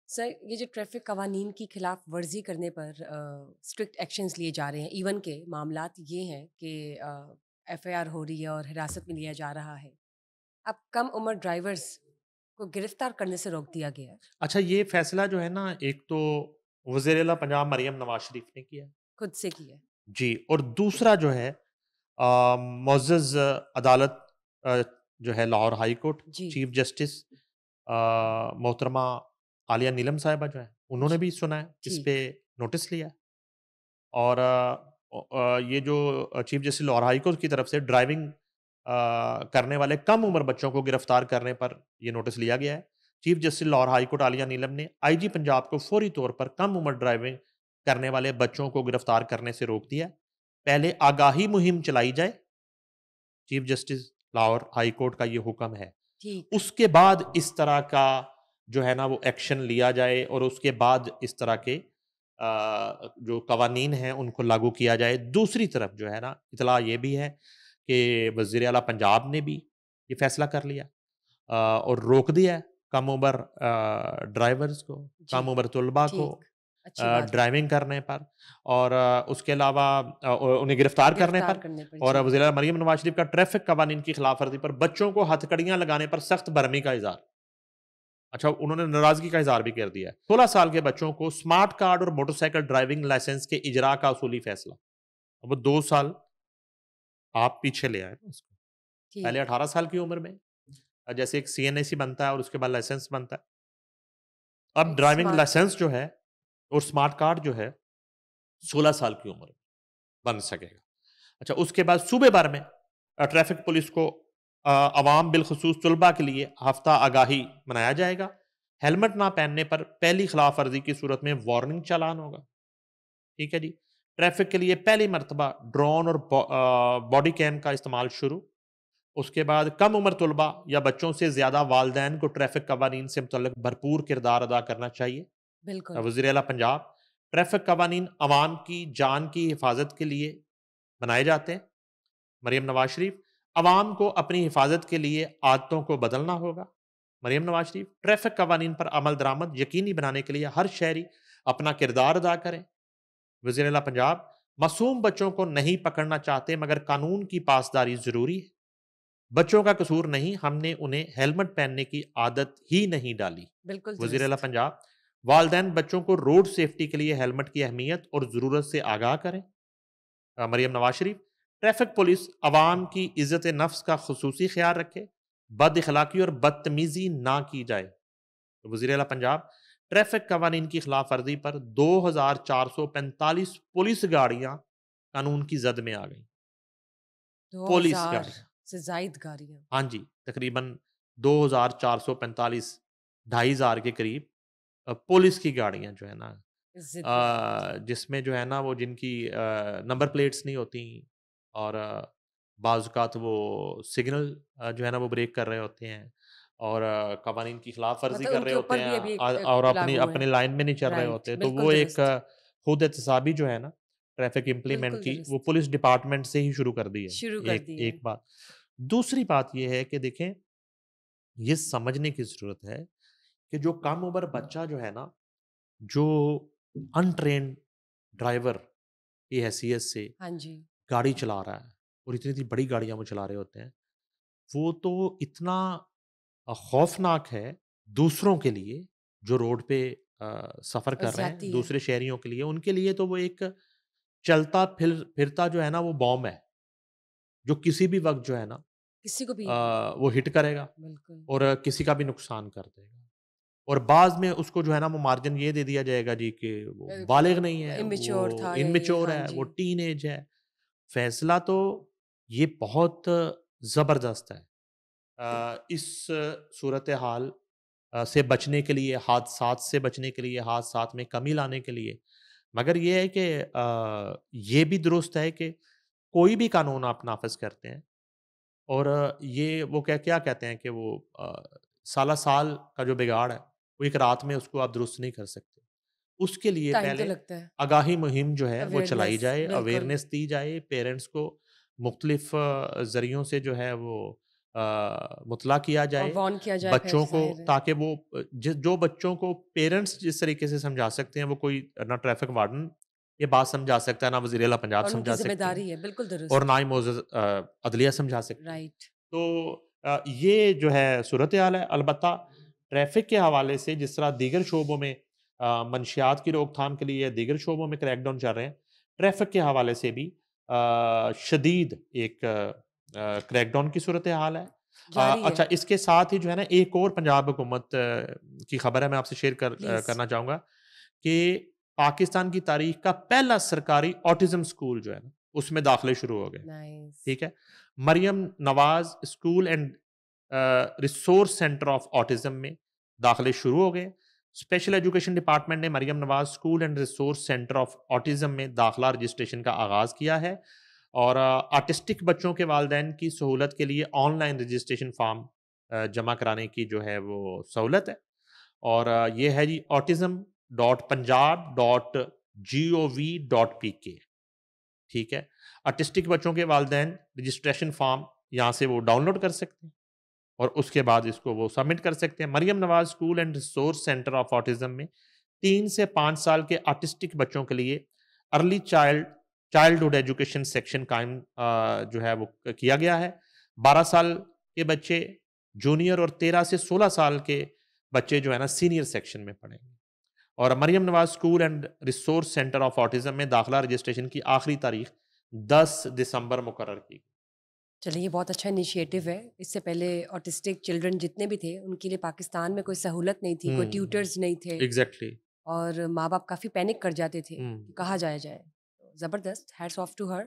سر یہ جو ٹریفک قوانین کی خلاف ورزی کرنے پر اسٹرکٹ ایکشنز لیے جا رہے ہیں، ایون کے معاملات یہ ہیں کہ ایف آئی آر ہو رہی ہے اور حراست میں لیا جا رہا ہے، اب کم عمر ڈرائیورز کو گرفتار کرنے سے روک دیا گیا ہے، اچھا، یہ فیصلہ جو ہے نا، ایک تو وزیر اعلیٰ پنجاب مریم نواز شریف نے کیا خود سے کی ہے۔ جی، اور دوسرا جو ہے معزز عدالت جو ہے لاہور ہائی کورٹ جی چیف جسٹس محترمہ عالیہ نیلم صاحبہ جو ہے، انہوں نے جی بھی سنا ہے، جی اس پہ نوٹس لیا ہے۔ اور یہ جو chief justice Lahore high court کی طرف سے ڈرائیونگ کرنے والے کم عمر بچوں کو گرفتار کرنے پر یہ نوٹس لیا گیا ہے۔ Chief justice Lahore high court Aalia Neelum نے آئی جی پنجاب کو فوری طور پر کم عمر ڈرائیونگ کرنے والے بچوں کو گرفتار کرنے سے روک دیا۔ پہلے آگاہی مہم چلائی جائے، chief justice Lahore high court کا یہ حکم ہے، ٹھیک ہے۔ اس کے بعد اس طرح کا جو ہے نا وہ ایکشن لیا جائے، اور اس کے بعد اس طرح کے جو قوانین ہیں ان کو لاگو کیا جائے۔ دوسری طرف جو ہے نا اطلاع یہ بھی ہے کہ وزیر اعلیٰ پنجاب نے بھی یہ فیصلہ کر لیا اور روک دیا ہے کم عمر ڈرائیورز کو، جی کم عمر طلباء کو ٹھیک، اچھی بات ہے، ڈرائیونگ کرنے پر، اور اس کے علاوہ انہیں گرفتار کرنے گرفتار پر، کرنے پر اور جی وزیر اعلیٰ مریم نواز شریف کا ٹریفک قوانین کی خلاف ورزی پر بچوں کو ہتھ کڑیاں لگانے پر سخت برہمی کا اظہار۔ اچھا، انہوں نے ناراضگی کا اظہار بھی کر دیا ہے۔ 16 سال کے بچوں کو سمارٹ کارڈ اور موٹر سائیکل ڈرائیونگ لائسنس کے اجراء کا اصولی فیصلہ۔ اب وہ 2 سال آپ پیچھے لے آئے نا اس کو، پہلے ٹھیک 18 سال کی عمر میں جیسے ایک سی این اے سی بنتا ہے اور اس کے بعد لائسنس بنتا ہے، اب ایک ڈرائیونگ اسمارٹ کارڈ، لائسنس جو ہے اور سمارٹ کارڈ جو ہے 16 سال کی عمر میں بن سکے گا۔ اچھا، اس کے بعد صوبے بھر میں ٹریفک پولیس کو عوام بالخصوص طلباء کے لیے ہفتہ آگاہی منایا جائے گا۔ ہیلمٹ نہ پہننے پر پہلی خلاف ورزی کی صورت میں وارننگ چالان ہوگا۔ ٹھیک ہے جی، ٹریفک کے لیے پہلی مرتبہ ڈرون اور باڈی کیم کا استعمال شروع۔ اس کے بعد کم عمر طلباء یا بچوں سے زیادہ والدین کو ٹریفک قوانین سے متعلق بھرپور کردار ادا کرنا چاہیے۔ بالکل وزیر اعلیٰ پنجاب، ٹریفک قوانین عوام کی جان کی حفاظت کے لیے بنائے جاتے ہیں۔ مریم نواز شریف، عوام کو اپنی حفاظت کے لیے عادتوں کو بدلنا ہوگا۔ مریم نواز شریف، ٹریفک قوانین پر عمل درآمد یقینی بنانے کے لیے ہر شہری اپنا کردار ادا کریں۔ وزیر اعلیٰ پنجاب، معصوم بچوں کو نہیں پکڑنا چاہتے مگر قانون کی پاسداری ضروری ہے۔ بچوں کا قصور نہیں، ہم نے انہیں ہیلمٹ پہننے کی عادت ہی نہیں ڈالی۔ بالکل وزیر اعلیٰ درست، پنجاب، والدین بچوں کو روڈ سیفٹی کے لیے ہیلمٹ کی اہمیت اور ضرورت سے آگاہ کریں۔ مریم نواز شریف، ٹریفک پولیس عوام کی عزت نفس کا خصوصی خیال رکھے، بد اخلاقی اور بدتمیزی نہ کی جائے۔ وزیر اعلیٰ پنجاب، ٹریفک قوانین کی خلاف ورزی پر 2445 پولیس گاڑیاں قانون کی زد میں آ گئیں۔ دو پولیس ہزار گاڑیاں، سے زائد گاڑیاں، ہاں جی، تقریباً 2445، 2500 کے قریب پولیس کی گاڑیاں جو ہے نا، ضد میں آ گئی جی، جس میں جو ہے نا وہ جن کی نمبر پلیٹس نہیں ہوتی، اور بعض اوقات وہ سگنل جو ہے نا وہ بریک کر رہے ہوتے ہیں، اور قوانین کی خلاف ورزی مطلب کر ان رہے کے ہوتے اوپر ہیں، بھی ابھی اور اپنی لاگو ہے، اپنی لائن میں نہیں چل رہے رائٹ، ہوتے، تو وہ بالکل ایک درست، خود احتسابی جو ہے نا ٹریفک امپلیمنٹ بالکل کی، وہ درست، پولیس ڈپارٹمنٹ سے ہی شروع کر دی ہے۔ شروع کر دی ہے، ایک بات، دوسری بات یہ ہے کہ دیکھیں، یہ سمجھنے کی ضرورت ہے کہ جو کم عمر بچہ جو ہے نا، جو انٹرینڈ ڈرائیور کی حیثیت سے ہاں جی، گاڑی چلا رہا ہے، اور اتنی اتنی بڑی گاڑیاں وہ چلا رہے ہوتے ہیں، وہ تو اتنا خوفناک ہے دوسروں کے لیے جو روڈ پہ سفر اور کر رہے ہیں، زیادتی ہے، دوسرے شہریوں کے لیے، ان کے لیے تو وہ ایک چلتا پھرتا جو ہے نا وہ بوم ہے، جو کسی بھی وقت جو ہے نا کسی کو بھی وہ ہٹ کرے گا بالکل، اور کسی کا بھی نقصان کر دے گا۔ اور بعض میں اس کو جو ہے نا وہ مارجن یہ دے دیا جائے گا جی کہ وہ بالغ نہیں ہے، امیچور وہ تھا یا یہ، انمیچور ہاں ہے، وہ جی، ٹین ایج ہے۔ فیصلہ تو یہ بہت زبردست ہے۔ اس صورتحال سے بچنے کے لیے، حادثات سے بچنے کے لیے، حادثات میں کمی لانے کے لیے، مگر یہ ہے کہ یہ بھی درست ہے کہ کوئی بھی قانون آپ نافذ کرتے ہیں، اور یہ وہ کیا کہتے ہیں کہ وہ سالہ سال کا جو بگاڑ ہے وہ ایک رات میں اس کو آپ درست نہیں کر سکتے۔ اس کے لیے ٹائم تو پہلے لگتا ہے، آگاہی مہم جو ہے وہ چلائی اویئرنیس، جائے، بالکل، اویئرنیس دی جائے، پیرنٹس کو مختلف ذریعوں سے جو ہے وہ مطلع کیا اور جائے وارن کیا جائے پھر بچوں کو، ظاہر ہے تاکہ وہ جو بچوں کو پیرنٹس جس طریقے سے سمجھا سکتے ہیں، وہ کوئی نہ ٹریفک وارڈن یہ بات سمجھا سکتا ہے، نہ وزیر اعلیٰ پنجاب اور ان کی سمجھا ذمہ سکتے ہیں، داری ہے، بالکل اور درست، نہ ہی معزز عدلیہ سمجھا سکتے ہیں۔ رائٹ، تو یہ جو ہے صورتحال ہے۔ البتہ ٹریفک کے حوالے سے جس طرح دیگر شعبوں میں منشیات کی روک تھام کے لیے دیگر شعبوں میں کریک ڈاؤن چل رہے ہیں، ٹریفک کے حوالے سے بھی شدید ایک کریک ڈاؤن کی صورتحال ہے۔ جاری ہے، اچھا، اس کے ساتھ ہی جو ہے نا ایک اور پنجاب حکومت کی خبر ہے، میں آپ سے شیئر پلیز، کرنا چاہوں گا کہ پاکستان کی تاریخ کا پہلا سرکاری آٹزم اسکول جو ہے نا اس میں داخلے شروع ہو گئے۔ نائس، ٹھیک ہے، Maryam Nawaz school and resource centre of autism میں داخلے شروع ہو گئے۔ اسپیشل ایجوکیشن ڈپارٹمنٹ نے Maryam Nawaz school and resource centre of autism میں داخلہ رجسٹریشن کا آغاز کیا ہے، اور آرٹسٹک بچوں کے والدین کی سہولت کے لیے آن لائن رجسٹریشن فارم جمع کرانے کی جو ہے وہ سہولت ہے، اور یہ ہے جی autism.punjab.gov.pk۔ ٹھیک ہے، آرٹسٹک بچوں کے والدین رجسٹریشن فارم یہاں سے وہ ڈاؤن لوڈ کر سکتے ہیں، اور اس کے بعد اس کو وہ سبمٹ کر سکتے ہیں۔ Maryam Nawaz school and resource centre of autism میں 3 سے 5 سال کے آرٹسٹک بچوں کے لیے ارلی چائلڈہڈ ایجوکیشن سیکشن قائم جو ہے وہ کیا گیا ہے۔ 12 سال کے بچے جونیئر اور 13 سے 16 سال کے بچے جو ہے نا سینئر سیکشن میں پڑھیں گے، اور Maryam Nawaz school and resource centre of autism میں داخلہ رجسٹریشن کی آخری تاریخ 10 دسمبر مقرر کی۔ چلیے یہ بہت اچھا انیشیٹو ہے، اس سے پہلے آٹسٹک چلڈرن جتنے بھی تھے ان کے لیے پاکستان میں کوئی سہولت نہیں تھی، کوئی ٹیوٹرز نہیں تھے، ایگزیکٹلی۔ اور ماں باپ کافی پینک کر جاتے تھے کہ کہاں جایا جائے، زبردست، ہیٹس آف ٹو ہر۔